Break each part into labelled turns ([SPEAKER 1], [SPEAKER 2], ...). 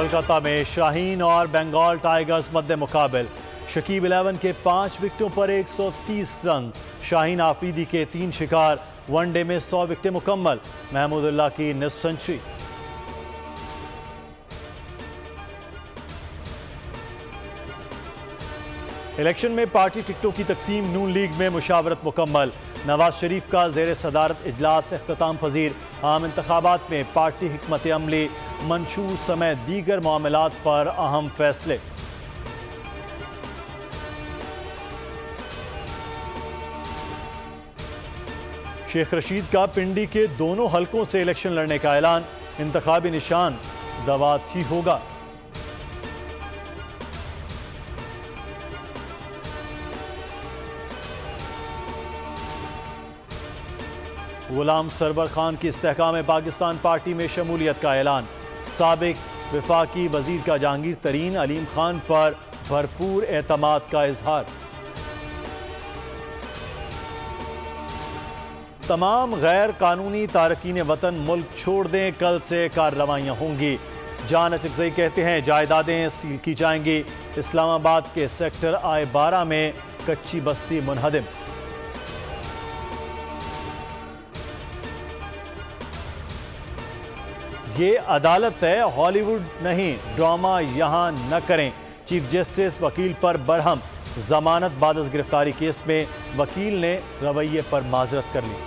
[SPEAKER 1] कोलकाता में शाहीन और बंगाल टाइगर्स मध्य मुकाबल। शकीब 11 के 5 विकेटों पर 130 रन। शाहीन आफरीदी के 3 शिकार। वनडे में 100 विकेटें मुकम्मल। महमूदुल्लाह की निस्फ सेंचुरी। इलेक्शन में पार्टी टिकटों की तकसीम। नून लीग में मुशावरत मुकम्मल। नवाज शरीफ का ज़ेर सदारत इजलास इख्तिताम पजीर। आम इंतखाबात में पार्टी हिकमत अमली मंशूर समेत दीगर मामलात पर अहम फैसले। शेख रशीद का पिंडी के दोनों हलकों से इलेक्शन लड़ने का ऐलान। इंतखाबी निशान दवात ही होगा। गुलाम सरवर खान की इस्तेहकाम पाकिस्तान पार्टी में शमूलियत का ऐलान। साबिक वफाकी वजीर का जहांगीर तरीन अलीम खान पर भरपूर एतमाद का इजहार। तमाम गैर कानूनी तारकीन वतन मुल्क छोड़ दें। कल से कार्रवाइयाँ होंगी। जान अचकजई कहते हैं जायदादें सील की जाएंगी। इस्लामाबाद के सेक्टर I-12 में कच्ची बस्ती मुनहदिम। ये अदालत है, हॉलीवुड नहीं। ड्रामा यहां न करें। चीफ जस्टिस वकील पर बरहम। जमानत बादस गिरफ्तारी केस में वकील ने रवैये पर माजरत कर ली।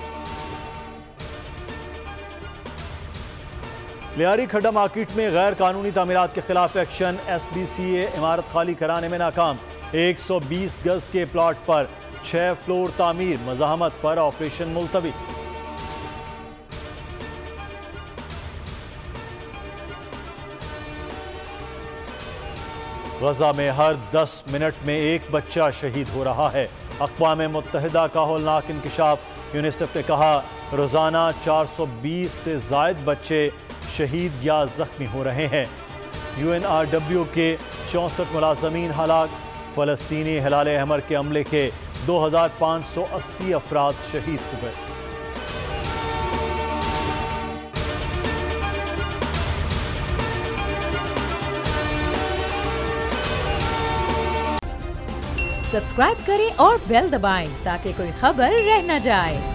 [SPEAKER 1] लियारी खड्डा मार्केट में गैर कानूनी तामीरात के खिलाफ एक्शन। SBCA इमारत खाली कराने में नाकाम। 120 गज के प्लॉट पर 6 फ्लोर तामीर। मज़ाहमत पर ऑपरेशन मुलतवी। गजा में हर 10 मिनट में एक बच्चा शहीद हो रहा है। अक़वाम मुत्तहिदा का हौलनाक इंकशाफ। यूनिसेफ ने कहा रोज़ाना 420 से ज़ायद बच्चे शहीद या ज़ख्मी हो रहे हैं। UNRW के 64 मुलाज़मीन हलाक। फ़लस्तीनी हिलाल अहमर के हमले के 2580 अफराद शहीद हुए।
[SPEAKER 2] सब्सक्राइब करें और बेल दबाएं ताकि कोई खबर रह न जाए।